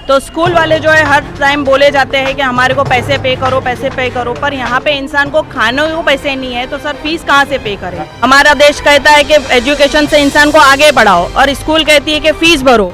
तो स्कूल वाले जो है हर टाइम बोले जाते हैं कि हमारे को पैसे पे करो, पर यहाँ पे इंसान को खाने को पैसे नहीं है तो सर फीस कहाँ से पे करें। हमारा देश कहता है कि एजुकेशन से इंसान को आगे बढ़ाओ और स्कूल कहती है कि फीस भरो।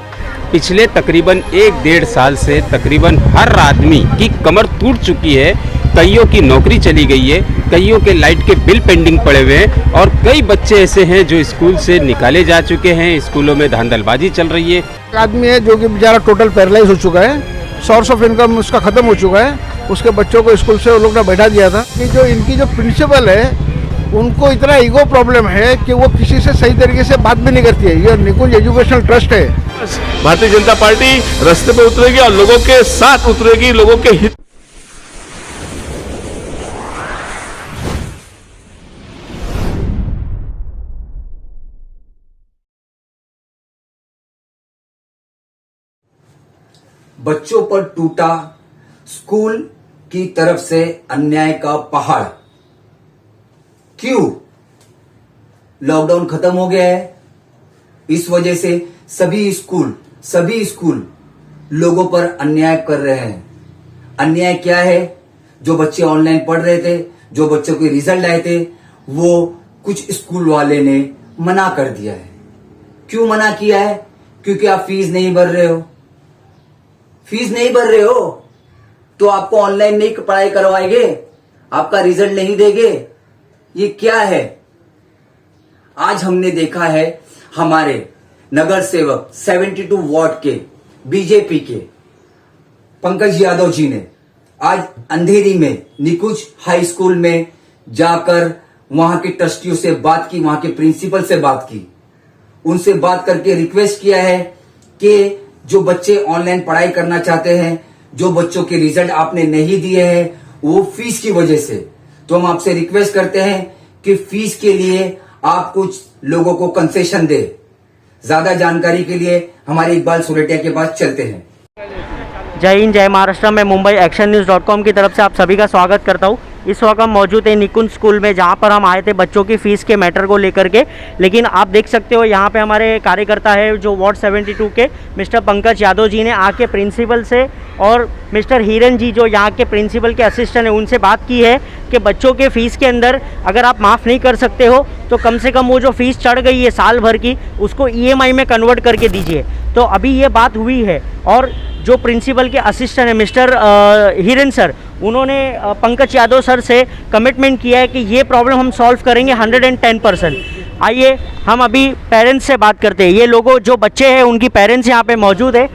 पिछले तकरीबन 1-1.5 साल से तकरीबन हर आदमी की कमर टूट चुकी है। कईयों की नौकरी चली गई है, कईयों के लाइट के बिल पेंडिंग पड़े हुए हैं और कई बच्चे ऐसे हैं जो स्कूल से निकाले जा चुके हैं। स्कूलों में धांधलबाजी चल रही है। एक आदमी है जो कि बेचारा टोटल पैरालाइज हो चुका है, सोर्स ऑफ इनकम उसका खत्म हो चुका है। उसके बच्चों को स्कूल से वो लोग ने बैठा दिया था कि जो इनकी जो प्रिंसिपल है उनको इतना ईगो प्रॉब्लम है कि वो किसी से सही तरीके से बात भी नहीं करती है। ये निकुंज एजुकेशनल ट्रस्ट है। भारतीय जनता पार्टी रास्ते पे उतरेगी और लोगों के साथ उतरेगी, लोगों के हित। बच्चों पर टूटा स्कूल की तरफ से अन्याय का पहाड़। क्यों? लॉकडाउन खत्म हो गया है, इस वजह से सभी स्कूल लोगों पर अन्याय कर रहे हैं। अन्याय क्या है? जो बच्चे ऑनलाइन पढ़ रहे थे, जो बच्चों के रिजल्ट आए थे, वो कुछ स्कूल वाले ने मना कर दिया है। क्यों मना किया है? क्योंकि आप फीस नहीं भर रहे हो। फीस नहीं भर रहे हो तो आपको ऑनलाइन नहीं पढ़ाई करवाएंगे, आपका रिजल्ट नहीं देंगे। ये क्या है? आज हमने देखा है हमारे नगर सेवक 72 वार्ड के बीजेपी के पंकज यादव जी ने आज अंधेरी में निकुंज हाई स्कूल में जाकर वहां के ट्रस्टियों से बात की, वहां के प्रिंसिपल से बात की, उनसे बात करके रिक्वेस्ट किया है कि जो बच्चे ऑनलाइन पढ़ाई करना चाहते हैं, जो बच्चों के रिजल्ट आपने नहीं दिए हैं वो फीस की वजह से, तो हम आपसे रिक्वेस्ट करते हैं कि फीस के लिए आप कुछ लोगों को कंसेशन दे। ज्यादा जानकारी के लिए हमारे इकबाल सुरेटिया के पास चलते हैं। जय हिंद, जय महाराष्ट्र। मैं मुंबई actionnews.com की तरफ से आप सभी का स्वागत करता हूँ। इस वक्त हम मौजूद हैं निकुंज स्कूल में, जहाँ पर हम आए थे बच्चों की फ़ीस के मैटर को लेकर के। लेकिन आप देख सकते हो यहाँ पे हमारे कार्यकर्ता है जो वार्ड 72 के मिस्टर पंकज यादव जी ने आके प्रिंसिपल से और मिस्टर हिरन जी जो यहाँ के प्रिंसिपल के असिस्टेंट हैं उनसे बात की है कि बच्चों के फ़ीस के अंदर अगर आप माफ़ नहीं कर सकते हो तो कम से कम वो जो फ़ीस चढ़ गई है साल भर की उसको EMI में कन्वर्ट करके दीजिए। तो अभी ये बात हुई है और जो प्रिंसिपल के असिस्टेंट है मिस्टर हिरन सर, उन्होंने पंकज यादव सर से कमिटमेंट किया है कि ये प्रॉब्लम हम सॉल्व करेंगे 110%। आइए हम अभी पेरेंट्स से बात करते हैं। ये लोगों जो बच्चे हैं उनकी पेरेंट्स यहाँ पे मौजूद है।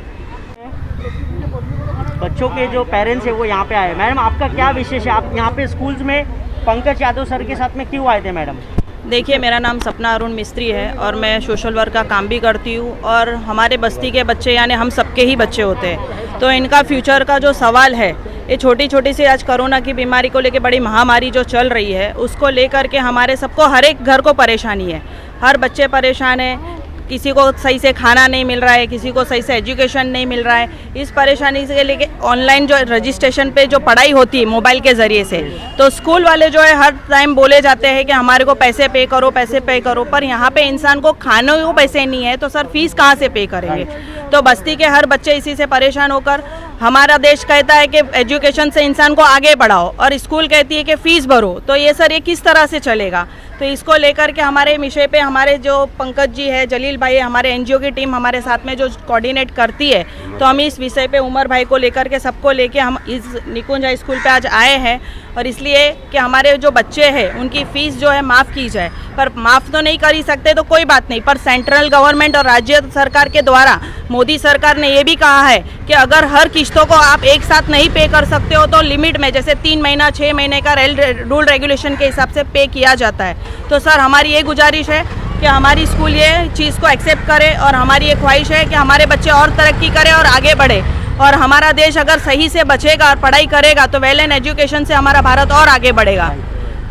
बच्चों के जो पेरेंट्स हैं वो यहाँ पे आए। मैडम आपका क्या विशेष है, आप यहाँ पे स्कूल्स में पंकज यादव सर के साथ में क्यों आए थे मैडम? देखिए, मेरा नाम सपना अरुण मिस्त्री है और मैं सोशल वर्क का काम भी करती हूँ और हमारे बस्ती के बच्चे यानी हम सबके ही बच्चे होते हैं, तो इनका फ्यूचर का जो सवाल है, ये छोटी छोटी सी आज कोरोना की बीमारी को लेकर बड़ी महामारी जो चल रही है उसको लेकर के हमारे सबको हर एक घर को परेशानी है। हर बच्चे परेशान है, किसी को सही से खाना नहीं मिल रहा है, किसी को सही से एजुकेशन नहीं मिल रहा है। इस परेशानी से लेके ऑनलाइन जो रजिस्ट्रेशन पे जो पढ़ाई होती है मोबाइल के ज़रिए से, तो स्कूल वाले जो है हर टाइम बोले जाते हैं कि हमारे को पैसे पे करो, पर यहाँ पे इंसान को खाने को पैसे नहीं है तो सर फीस कहाँ से पे करेंगे। तो बस्ती के हर बच्चे इसी से परेशान होकर, हमारा देश कहता है कि एजुकेशन से इंसान को आगे बढ़ाओ और स्कूल कहती है कि फ़ीस भरो, तो ये सर ये किस तरह से चलेगा। तो इसको लेकर के हमारे विषय पे हमारे जो पंकज जी है, जलील भाई है, हमारे NGO की टीम हमारे साथ में जो कोऑर्डिनेट करती है, तो हम इस विषय पे उमर भाई को लेकर के सबको लेके हम इस निकुंज हाई स्कूल पे आज आए हैं और इसलिए कि हमारे जो बच्चे हैं उनकी फ़ीस जो है माफ़ की जाए। पर माफ़ तो नहीं कर ही सकते तो कोई बात नहीं, पर सेंट्रल गवर्नमेंट और राज्य सरकार के द्वारा मोदी सरकार ने ये भी कहा है कि अगर हर किस्तों को आप एक साथ नहीं पे कर सकते हो तो लिमिट में, जैसे 3 महीना 6 महीने का रूल रेगुलेशन के हिसाब से पे किया जाता है। तो सर हमारी ये गुजारिश है कि हमारी स्कूल ये चीज़ को एक्सेप्ट करे और हमारी ये ख्वाहिश है कि हमारे बच्चे और तरक्की करें और आगे बढ़े और हमारा देश अगर सही से बचेगा और पढ़ाई करेगा तो वेल एंड एजुकेशन से हमारा भारत और आगे बढ़ेगा।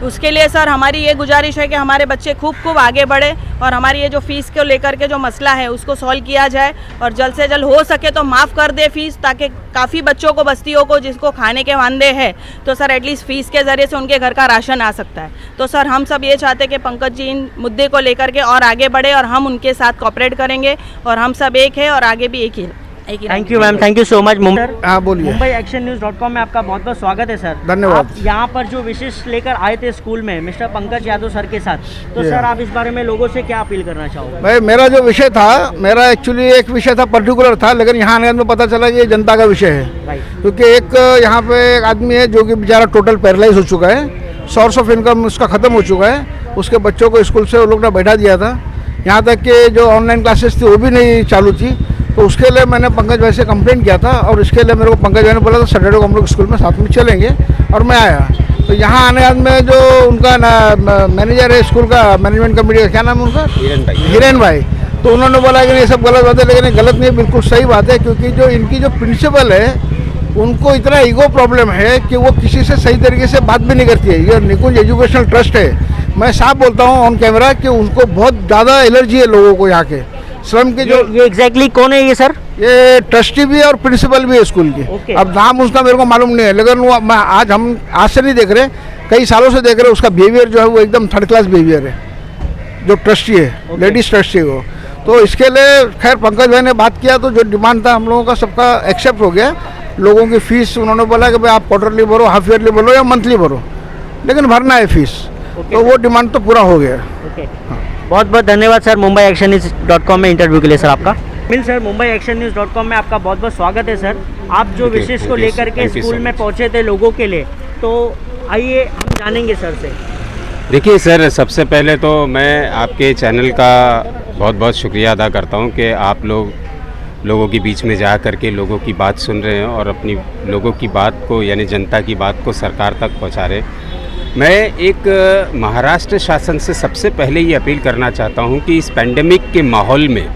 उसके लिए सर हमारी ये गुजारिश है कि हमारे बच्चे खूब आगे बढ़े और हमारी ये जो फ़ीस को लेकर के जो मसला है उसको सॉल्व किया जाए और जल्द से जल्द हो सके तो माफ़ कर दे फ़ीस, ताकि काफ़ी बच्चों को, बस्तियों को जिसको खाने के वांदे हैं, तो सर एटलीस्ट फ़ीस के ज़रिए से उनके घर का राशन आ सकता है। तो सर हम सब ये चाहते हैं कि पंकज जी इन मुद्दे को लेकर के और आगे बढ़े और हम उनके साथ कोऑपरेट करेंगे और हम सब एक है और आगे भी एक ही thank you ma'am, thank you so much. हाँ बोलिए। मुंबई एक्शन न्यूज़ .com में आपका बहुत बहुत स्वागत है सर। धन्यवाद। आप यहाँ पर जो विशेष लेकर आए थे स्कूल में मिस्टर पंकज यादव सर के साथ, तो सर आप इस बारे में लोगों से क्या अपील करना चाहोगे? भाई मेरा जो विषय था, मेरा एक्चुअली एक विषय था पर्टिकुलर था, लेकिन यहाँ आने के बाद पता चला कि ये जनता का विषय है। राइट। क्योंकि एक यहाँ पे एक आदमी है जो कि बेचारा टोटल पैरालाइज हो चुका है, सोर्स ऑफ इनकम उसका ख़त्म हो चुका है। उसके बच्चों को स्कूल से वो लोग ने बैठा दिया था, यहाँ तक कि जो ऑनलाइन क्लासेस थी वो भी नहीं चालू थी। तो उसके लिए मैंने पंकज भाई से कंप्लेंट किया था और इसके लिए मेरे को पंकज भाई ने बोला था सैटरडे को हम लोग स्कूल में साथ में चलेंगे, और मैं आया। तो यहाँ आने बाद में जो उनका मैनेजर है स्कूल का, मैनेजमेंट कमेटी का, क्या नाम है उनका? हिरेन भाई। तो उन्होंने बोला कि ये सब गलत बात है, लेकिन ये गलत नहीं, बिल्कुल सही बात है। क्योंकि जो इनकी जो प्रिंसिपल है उनको इतना ईगो प्रॉब्लम है कि वो किसी से सही तरीके से बात भी नहीं करती है। ये निकुंज एजुकेशनल ट्रस्ट है, मैं साफ बोलता हूँ ऑन कैमरा कि उनको बहुत ज़्यादा एलर्जी है लोगों को यहाँ के श्रम के। जो ये एग्जैक्टली कौन है ये सर? ये ट्रस्टी भी है और प्रिंसिपल भी है स्कूल की। Okay. अब नाम उसका मेरे को मालूम नहीं है, लेकिन वो हम आज से नहीं देख रहे, कई सालों से देख रहे। उसका बिहेवियर जो है वो एकदम थर्ड क्लास बिहेवियर है, जो ट्रस्टी है। Okay. लेडीज ट्रस्टी को। तो इसके लिए खैर पंकज भाई ने बात किया, तो जो डिमांड था हम लोगों का सबका एक्सेप्ट हो गया। लोगों की फीस उन्होंने बोला कि भाई आप क्वार्टरली भरो, हाफ ईयरली भरो या मंथली भरो, लेकिन भरना है फीस। तो वो डिमांड तो पूरा हो गया। ओके, बहुत बहुत धन्यवाद sir Mumbai action news .com में इंटरव्यू के लिए सर आपका। मिल sir, Mumbai action news .com में आपका बहुत बहुत स्वागत है सर। आप जो विशेष को लेकर के स्कूल में पहुंचे थे लोगों के लिए, तो आइए हम जानेंगे सर से। देखिए सर, सबसे पहले तो मैं आपके चैनल का बहुत बहुत शुक्रिया अदा करता हूं कि आप लोगों के बीच में जा कर के लोगों की बात सुन रहे हैं और अपनी लोगों की बात को, यानी जनता की बात को सरकार तक पहुंचा रहे हैं। मैं एक महाराष्ट्र शासन से सबसे पहले ये अपील करना चाहता हूं कि इस पैंडेमिक के माहौल में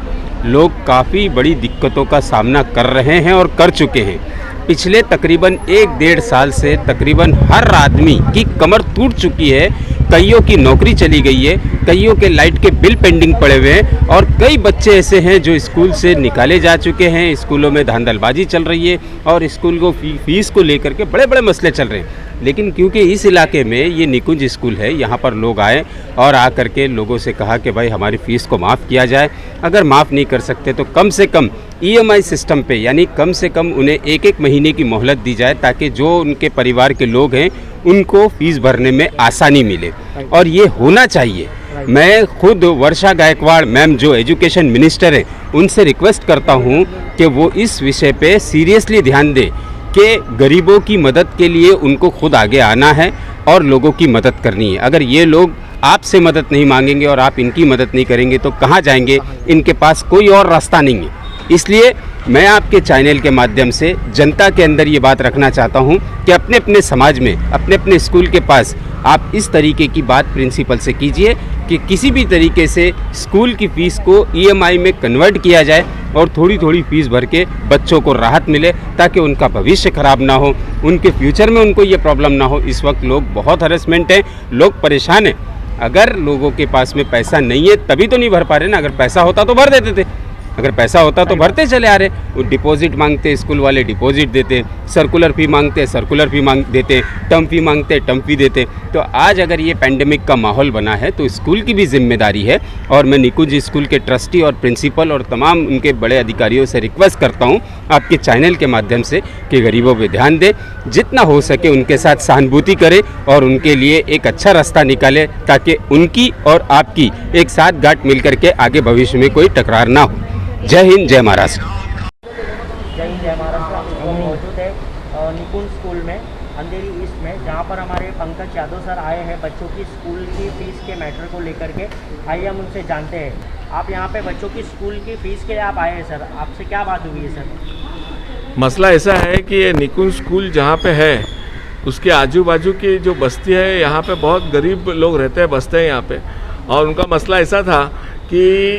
लोग काफ़ी बड़ी दिक्कतों का सामना कर रहे हैं और कर चुके हैं। पिछले तकरीबन 1-1.5 साल से तकरीबन हर आदमी की कमर टूट चुकी है, कईयों की नौकरी चली गई है, कईयों के लाइट के बिल पेंडिंग पड़े हुए हैं और कई बच्चे ऐसे हैं जो स्कूल से निकाले जा चुके हैं। स्कूलों में धांधलबाजी चल रही है और स्कूल को फीस को लेकर के बड़े बड़े मसले चल रहे हैं। लेकिन क्योंकि इस इलाके में ये निकुंज स्कूल है, यहाँ पर लोग आए और आकर के लोगों से कहा कि भाई हमारी फ़ीस को माफ़ किया जाए। अगर माफ़ नहीं कर सकते तो कम से कम EMI सिस्टम पे, यानी कम से कम उन्हें 1-1 महीने की मोहलत दी जाए, ताकि जो उनके परिवार के लोग हैं उनको फ़ीस भरने में आसानी मिले। और ये होना चाहिए। मैं खुद वर्षा गायकवाड़ मैम जो एजुकेशन मिनिस्टर हैं उनसे रिक्वेस्ट करता हूँ कि वो इस विषय पे सीरियसली ध्यान दें कि गरीबों की मदद के लिए उनको खुद आगे आना है और लोगों की मदद करनी है। अगर ये लोग आपसे मदद नहीं मांगेंगे और आप इनकी मदद नहीं करेंगे तो कहाँ जाएंगे? इनके पास कोई और रास्ता नहीं है। इसलिए मैं आपके चैनल के माध्यम से जनता के अंदर ये बात रखना चाहता हूँ कि अपने अपने समाज में, अपने अपने स्कूल के पास आप इस तरीके की बात प्रिंसिपल से कीजिए कि किसी भी तरीके से स्कूल की फ़ीस को EMI में कन्वर्ट किया जाए और थोड़ी थोड़ी फीस भर के बच्चों को राहत मिले, ताकि उनका भविष्य खराब ना हो, उनके फ्यूचर में उनको ये प्रॉब्लम ना हो। इस वक्त लोग बहुत हरेसमेंट हैं, लोग परेशान हैं। अगर लोगों के पास में पैसा नहीं है तभी तो नहीं भर पा रहे ना। अगर पैसा होता तो भर देते थे, अगर पैसा होता तो भरते चले आ रहे। वो डिपॉजिट मांगते स्कूल वाले, डिपॉजिट देते, सर्कुलर फ़ी मांगते, सर्कुलर फ़ी देते, टर्म फ़ी मांगते, टर्म फ़ी देते। तो आज अगर ये पैंडेमिक का माहौल बना है तो स्कूल की भी जिम्मेदारी है। और मैं निकुंज स्कूल के ट्रस्टी और प्रिंसिपल और तमाम उनके बड़े अधिकारियों से रिक्वेस्ट करता हूँ आपके चैनल के माध्यम से कि गरीबों पर ध्यान दें, जितना हो सके उनके साथ सहानुभूति करें और उनके लिए एक अच्छा रास्ता निकालें, ताकि उनकी और आपकी एक साथ गांठ मिल करके आगे भविष्य में कोई टकरार ना हो। जय हिंद, जय महाराष्ट्र। जय हिंद, जय महाराष्ट्र। हम मौजूद है निकुंज स्कूल में, अंधेरी ईस्ट में, जहाँ पर हमारे पंकज यादव सर आए हैं बच्चों की स्कूल की फ़ीस के मैटर को लेकर के। आइए हम उनसे जानते हैं। आप यहाँ पे बच्चों की स्कूल की फ़ीस के लिए आप आए हैं सर, आपसे क्या बात हुई है सर? मसला ऐसा है कि ये निकुंज स्कूल जहाँ पे है उसके आजू बाजू की जो बस्ती है, यहाँ पे बहुत गरीब लोग रहते हैं, बसते हैं यहाँ पे। और उनका मसला ऐसा था कि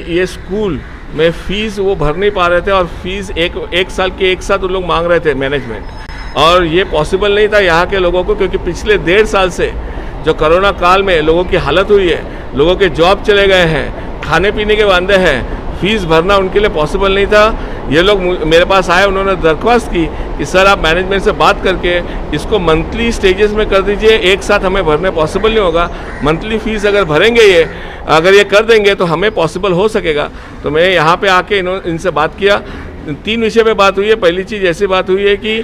ये स्कूल में फ़ीस वो भर नहीं पा रहे थे और फीस एक साल के एक साथ उन लोग मांग रहे थे मैनेजमेंट। और ये पॉसिबल नहीं था यहाँ के लोगों को, क्योंकि पिछले 1.5 साल से जो कोरोना काल में लोगों की हालत हुई है, लोगों के जॉब चले गए हैं, खाने पीने के वांदे हैं, फीस भरना उनके लिए पॉसिबल नहीं था। ये लोग मेरे पास आए, उन्होंने दरख्वास्त की कि सर आप मैनेजमेंट से बात करके इसको मंथली स्टेजेस में कर दीजिए, एक साथ हमें भरने पॉसिबल नहीं होगा। मंथली फ़ीस अगर भरेंगे अगर ये कर देंगे तो हमें पॉसिबल हो सकेगा। तो मैं यहाँ पे आके इनसे बात किया, तीन विषय पे बात हुई है। पहली चीज़ ऐसी बात हुई है कि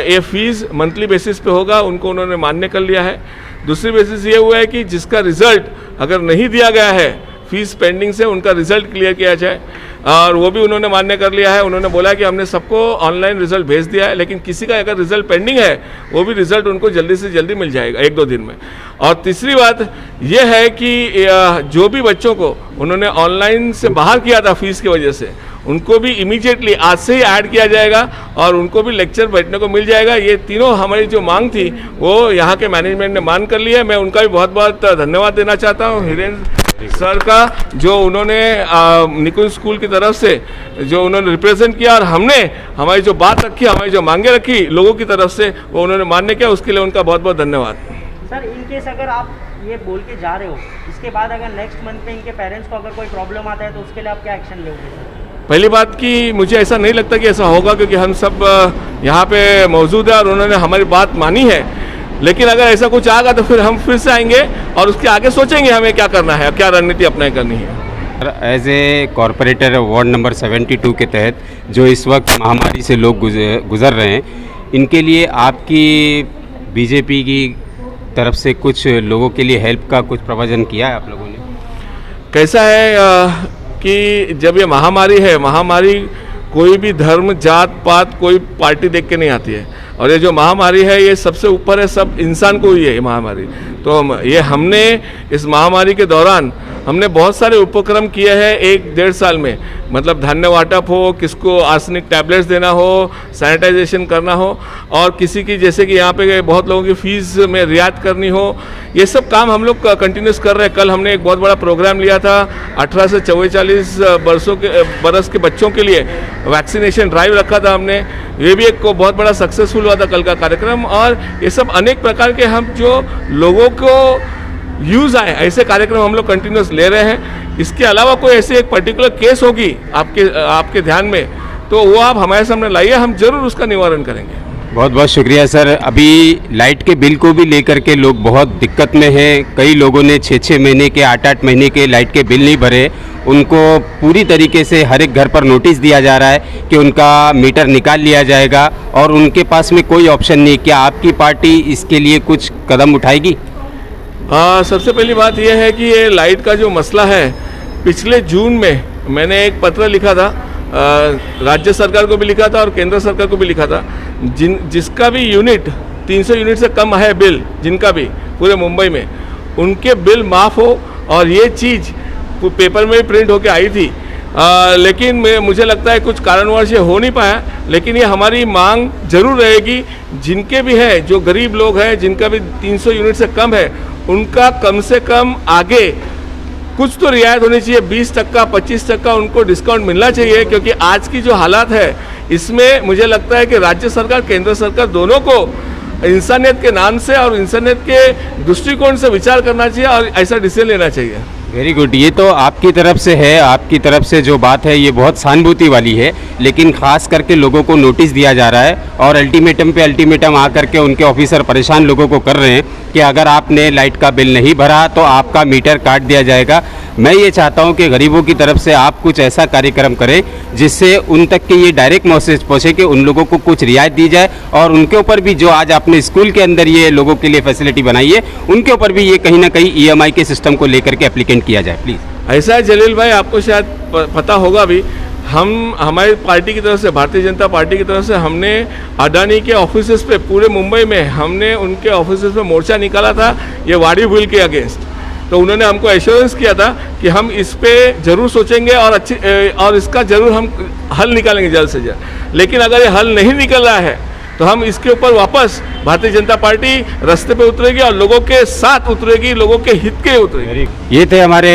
ये फीस मंथली बेसिस पे होगा, उनको उन्होंने मान्य कर लिया है। दूसरी बेसिस ये हुआ है कि जिसका रिजल्ट अगर नहीं दिया गया है फीस पेंडिंग से, उनका रिजल्ट क्लियर किया जाए, और वो भी उन्होंने मान्य कर लिया है। उन्होंने बोला कि हमने सबको ऑनलाइन रिजल्ट भेज दिया है, लेकिन किसी का अगर रिजल्ट पेंडिंग है वो भी रिजल्ट उनको जल्दी से जल्दी मिल जाएगा 1-2 दिन में। और तीसरी बात ये है कि जो भी बच्चों को उन्होंने ऑनलाइन से बाहर किया था फीस की वजह से, उनको भी इमीडिएटली आज से ही ऐड किया जाएगा और उनको भी लेक्चर बैठने को मिल जाएगा। ये तीनों हमारी जो मांग थी वो यहाँ के मैनेजमेंट ने मान कर ली है। मैं उनका भी बहुत बहुत धन्यवाद देना चाहता हूँ हिरेंद्र सर का, जो उन्होंने निकुंज स्कूल की तरफ से जो उन्होंने रिप्रेजेंट किया, और हमने हमारी जो बात रखी, हमारी जो मांगे रखी लोगों की तरफ से, वो उन्होंने मान्य किया। उसके लिए उनका बहुत बहुत धन्यवाद। सर, इन केस अगर आप ये बोल के जा रहे हो, इसके बाद अगर नेक्स्ट मंथ में इनके पेरेंट्स को अगर कोई प्रॉब्लम आता है तो उसके लिए आप क्या एक्शन लोगे सर? पहली बात कि मुझे ऐसा नहीं लगता कि ऐसा होगा, क्योंकि हम सब यहाँ पे मौजूद है और उन्होंने हमारी बात मानी है। लेकिन अगर ऐसा कुछ आएगा तो फिर हम फिर से आएंगे और उसके आगे सोचेंगे हमें क्या करना है, क्या रणनीति अपनाई करनी है। As a corporator ward number 72 के तहत जो इस वक्त महामारी से लोग गुजर रहे हैं, इनके लिए आपकी बीजेपी की तरफ से कुछ लोगों के लिए हेल्प का कुछ प्रोविजन किया है आप लोगों ने? कैसा है कि जब ये महामारी है, महामारी कोई भी धर्म, जात पात, कोई पार्टी देख के नहीं आती है, और ये जो महामारी है ये सबसे ऊपर है, सब इंसान को ही है ये महामारी। तो ये हमने इस महामारी के दौरान हमने बहुत सारे उपक्रम किए हैं 1-1.5 साल में, मतलब धान्य वाटप हो, किसको आर्सेनिक टैबलेट्स देना हो, सैनिटाइजेशन करना हो, और किसी की जैसे कि यहाँ पे बहुत लोगों की फीस में रियायत करनी हो, ये सब काम हम लोग कंटिन्यूस कर रहे हैं। कल हमने एक बहुत बड़ा प्रोग्राम लिया था 18 से 44 बरस के बच्चों के लिए वैक्सीनेशन ड्राइव रखा था हमने। ये भी एक बहुत बड़ा सक्सेसफुल हुआ था कल का कार्यक्रम। और ये सब अनेक प्रकार के हम जो लोगों को यूज़ आए ऐसे कार्यक्रम हम लोग कंटिन्यूस ले रहे हैं। इसके अलावा कोई ऐसे एक पर्टिकुलर केस होगी आपके ध्यान में तो वो आप हमारे सामने लाइए, हम जरूर उसका निवारण करेंगे। बहुत बहुत शुक्रिया सर। अभी लाइट के बिल को भी लेकर के लोग बहुत दिक्कत में हैं। कई लोगों ने 6-6 महीने के 8-8 महीने के लाइट के बिल नहीं भरे। उनको पूरी तरीके से हर एक घर पर नोटिस दिया जा रहा है कि उनका मीटर निकाल लिया जाएगा और उनके पास में कोई ऑप्शन नहीं। क्या आपकी पार्टी इसके लिए कुछ कदम उठाएगी? सबसे पहली बात यह है कि ये लाइट का जो मसला है, पिछले जून में मैंने एक पत्र लिखा था, राज्य सरकार को भी लिखा था और केंद्र सरकार को भी लिखा था। जिसका भी यूनिट 300 यूनिट से कम है बिल, जिनका भी पूरे मुंबई में, उनके बिल माफ़ हो। और ये चीज़ पेपर में भी प्रिंट होके आई थी, लेकिन मुझे लगता है कुछ कारणवश ये हो नहीं पाया। लेकिन ये हमारी मांग जरूर रहेगी, जिनके भी है, जो गरीब लोग हैं, जिनका भी 300 यूनिट से कम है, उनका कम से कम आगे कुछ तो रियायत होनी चाहिए। 20%, 25% उनको डिस्काउंट मिलना चाहिए, क्योंकि आज की जो हालात है इसमें मुझे लगता है कि राज्य सरकार, केंद्र सरकार दोनों को इंसानियत के नाम से और इंसानियत के दृष्टिकोण से विचार करना चाहिए और ऐसा डिसीजन लेना चाहिए। Very good. ये तो आपकी तरफ से है, आपकी तरफ से जो बात है ये बहुत सहानुभूति वाली है, लेकिन खास करके लोगों को नोटिस दिया जा रहा है और अल्टीमेटम पे अल्टीमेटम आकर के उनके ऑफिसर परेशान लोगों को कर रहे हैं कि अगर आपने लाइट का बिल नहीं भरा तो आपका मीटर काट दिया जाएगा। मैं ये चाहता हूँ कि गरीबों की तरफ से आप कुछ ऐसा कार्यक्रम करें जिससे उन तक के ये डायरेक्ट मैसेज पहुँचे कि उन लोगों को कुछ रियायत दी जाए, और उनके ऊपर भी जो आज आपने स्कूल के अंदर ये लोगों के लिए फैसिलिटी बनाई है, उनके ऊपर भी ये कहीं ना कहीं EMI के सिस्टम को लेकर के एप्लीकेंट किया जाए प्लीज़। ऐसा है जलील भाई, आपको शायद पता होगा भी, हम हमारी पार्टी की तरफ से, भारतीय जनता पार्टी की तरफ से, हमने अडानी के ऑफिसेस पे पूरे मुंबई में हमने उनके ऑफिसेस पे मोर्चा निकाला था ये वाड़ी बिल के अगेंस्ट। तो उन्होंने हमको एश्योरेंस किया था कि हम इस पे जरूर सोचेंगे और इसका जरूर हम हल निकालेंगे जल्द से जल्द। लेकिन अगर ये हल नहीं निकल रहा है तो हम इसके ऊपर वापस भारतीय जनता पार्टी रास्ते पे उतरेगी और लोगों के साथ उतरेगी, लोगों के हित के उतरेगी। ये थे हमारे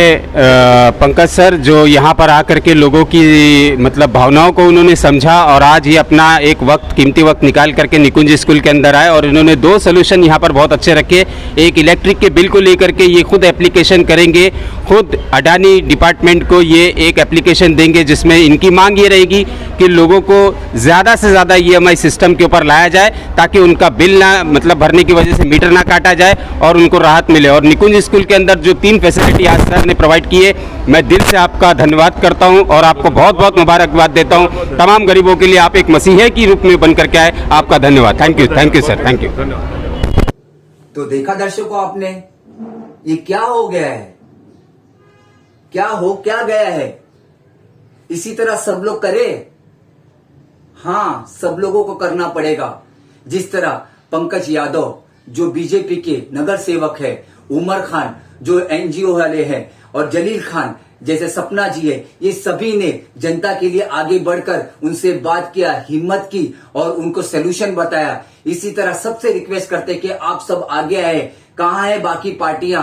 पंकज सर, जो यहाँ पर आकर के लोगों की मतलब भावनाओं को उन्होंने समझा और आज ये अपना एक कीमती वक्त निकाल करके निकुंज स्कूल के अंदर आए और इन्होंने 2 सोल्यूशन यहाँ पर बहुत अच्छे रखे। एक इलेक्ट्रिक के बिल को लेकर के ये खुद एप्लीकेशन करेंगे, खुद अडानी डिपार्टमेंट को ये एक एप्लीकेशन देंगे जिसमें इनकी मांग ये रहेगी कि लोगों को ज़्यादा से ज़्यादा EMI सिस्टम के ऊपर बढ़ाया जाए ताकि उनका बिल ना मतलब भरने की वजह से मीटर ना काटा जाए और उनको राहत मिले। और निकुंज स्कूल के अंदर जो 3 फैसिलिटी आज सर ने प्रोवाइड की है, मैं दिल से आपका धन्यवाद करता हूं और आपको बहुत बहुत मुबारकबाद देता हूं। तमाम गरीबों के लिए आप एक मसीहे की रूप में बन करके आए, आपका धन्यवाद। Thank you sir, thank you. तो देखा दर्शकों आपने, ये क्या हो गया है, क्या गया है। इसी तरह सब लोग करे, हाँ सब लोगों को करना पड़ेगा। जिस तरह पंकज यादव जो बीजेपी के नगर सेवक है, उमर खान जो एनजीओ वाले हैं और जलील खान जैसे सपना जी है, ये सभी ने जनता के लिए आगे बढ़कर उनसे बात किया, हिम्मत की और उनको सोल्यूशन बताया। इसी तरह सबसे रिक्वेस्ट करते कि आप सब आगे आए। कहाँ है बाकी पार्टियां?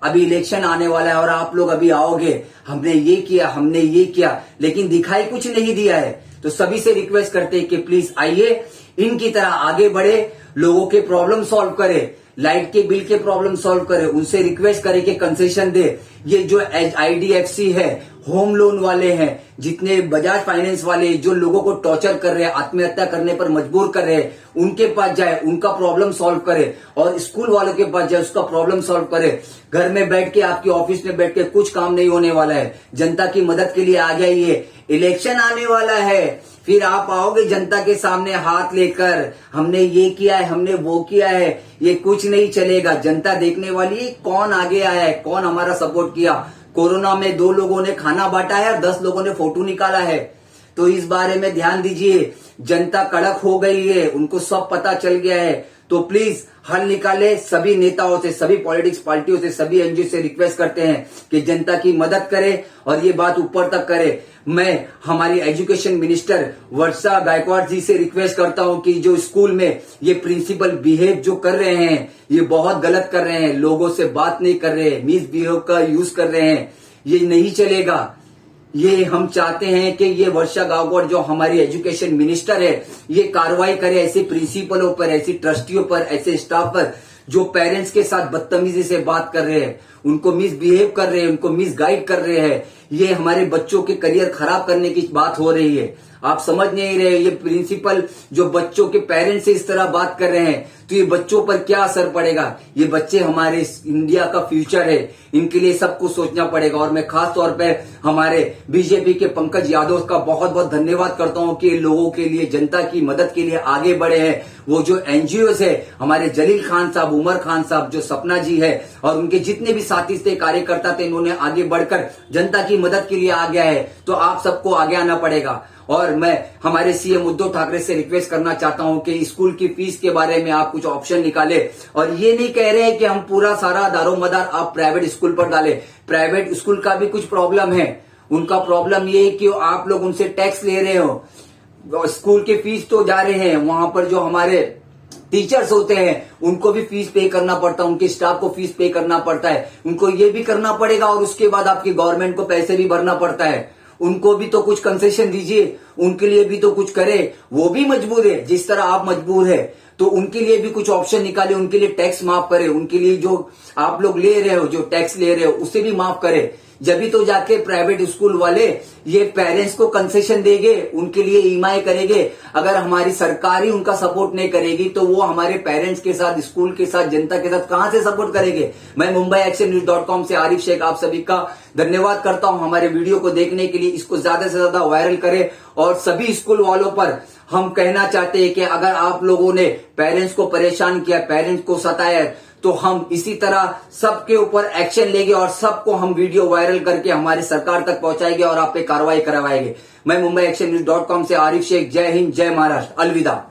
अभी इलेक्शन आने वाला है और आप लोग अभी आओगे, हमने ये किया, हमने ये किया, लेकिन दिखाई कुछ नहीं दिया है। तो सभी से रिक्वेस्ट करते हैं कि प्लीज आइए, इनकी तरह आगे बढ़े, लोगों के प्रॉब्लम सॉल्व करे, लाइट के बिल के प्रॉब्लम सॉल्व करे, उनसे रिक्वेस्ट करे कि कंसेशन दे। ये जो IDFC है, होम लोन वाले हैं, जितने बजाज फाइनेंस वाले जो लोगों को टॉर्चर कर रहे हैं, आत्महत्या करने पर मजबूर कर रहे हैं, उनके पास जाए, उनका प्रॉब्लम सॉल्व करे। और स्कूल वालों के पास जाए, उसका प्रॉब्लम सॉल्व करे। घर में बैठ के, आपकी ऑफिस में बैठ के कुछ काम नहीं होने वाला है। जनता की मदद के लिए आ जाइए। इलेक्शन आने वाला है, फिर आप आओगे जनता के सामने हाथ लेकर, हमने ये किया है, हमने वो किया है, ये कुछ नहीं चलेगा। जनता देखने वाली है कौन आगे आया है, कौन हमारा सपोर्ट किया। कोरोना में 2 लोगों ने खाना बांटा है और 10 लोगों ने फोटो निकाला है। तो इस बारे में ध्यान दीजिए। जनता कड़क हो गई है, उनको सब पता चल गया है। तो प्लीज हल निकाले। सभी नेताओं से, सभी पॉलिटिक्स पार्टियों से, सभी एनजीओ से रिक्वेस्ट करते हैं कि जनता की मदद करे और ये बात ऊपर तक करे। मैं हमारी एजुकेशन मिनिस्टर वर्षा गायकवाड़ जी से रिक्वेस्ट करता हूं कि जो स्कूल में ये प्रिंसिपल बिहेव जो कर रहे हैं, ये बहुत गलत कर रहे हैं, लोगों से बात नहीं कर रहे हैं, मिस बिहेव का यूज कर रहे हैं, ये नहीं चलेगा। ये हम चाहते हैं कि ये वर्षा गायकवाड़ जो हमारी एजुकेशन मिनिस्टर है, ये कार्रवाई करे ऐसे प्रिंसिपलों पर, ऐसे ट्रस्टियों पर, ऐसे स्टाफ पर जो पेरेंट्स के साथ बदतमीजी से बात कर रहे हैं, उनको मिसबिहेव कर रहे हैं, उनको मिसगाइड कर रहे हैं। ये हमारे बच्चों के करियर खराब करने की बात हो रही है। आप समझ नहीं रहे। ये प्रिंसिपल जो बच्चों के पेरेंट्स से इस तरह बात कर रहे हैं, तो ये बच्चों पर क्या असर पड़ेगा। ये बच्चे हमारे इंडिया का फ्यूचर है, इनके लिए सबको सोचना पड़ेगा। और मैं खास तौर पर हमारे बीजेपी के पंकज यादव का बहुत बहुत धन्यवाद करता हूं कि लोगों के लिए, जनता की मदद के लिए आगे बढ़े हैं। वो जो एनजीओ है, हमारे जलील खान साहब, उमर खान साहब, जो सपना जी है और उनके जितने भी साथी थे, कार्यकर्ता थे, इन्होंने आगे बढ़कर जनता की मदद के लिए आ गया है। तो आप सबको आगे आना पड़ेगा। और मैं हमारे सीएम उद्धव ठाकरे से रिक्वेस्ट करना चाहता हूं कि स्कूल की फीस के बारे में आप कुछ ऑप्शन निकाले। और ये नहीं कह रहे हैं कि हम पूरा सारा दारोमदार आप प्राइवेट स्कूल पर डालें। प्राइवेट स्कूल का भी कुछ प्रॉब्लम है। उनका प्रॉब्लम ये है कि आप लोग उनसे टैक्स ले रहे हो, स्कूल की फीस तो जा रहे हैं, वहां पर जो हमारे टीचर्स होते हैं उनको भी फीस पे करना पड़ता है, उनके स्टाफ को फीस पे करना पड़ता है, उनको ये भी करना पड़ेगा। और उसके बाद आपकी गवर्नमेंट को पैसे भी भरना पड़ता है। उनको भी तो कुछ कंसेशन दीजिए, उनके लिए भी तो कुछ करे। वो भी मजबूर है, जिस तरह आप मजबूर है, तो उनके लिए भी कुछ ऑप्शन निकाले, उनके लिए टैक्स माफ करे, उनके लिए जो आप लोग ले रहे हो, जो टैक्स ले रहे हो, उसे भी माफ करे। जब भी तो जाके प्राइवेट स्कूल वाले ये पेरेंट्स को कंसेशन देंगे, उनके लिए ईएमआई करेंगे। अगर हमारी सरकार ही उनका सपोर्ट नहीं करेगी तो वो हमारे पेरेंट्स के साथ, स्कूल के साथ, जनता के साथ कहां से सपोर्ट करेंगे। मैं MumbaiActionNews.com से आरिफ शेख आप सभी का धन्यवाद करता हूं हमारे वीडियो को देखने के लिए। इसको ज्यादा से ज्यादा वायरल करें। और सभी स्कूल वालों पर हम कहना चाहते हैं कि अगर आप लोगों ने पेरेंट्स को परेशान किया, पेरेंट्स को सताया, तो हम इसी तरह सबके ऊपर एक्शन लेंगे और सबको हम वीडियो वायरल करके हमारी सरकार तक पहुंचाएंगे और आप पे कार्रवाई करवाएंगे। मैं MumbaiActionNews.com से आरिफ शेख। जय हिंद, जय महाराष्ट्र, अलविदा।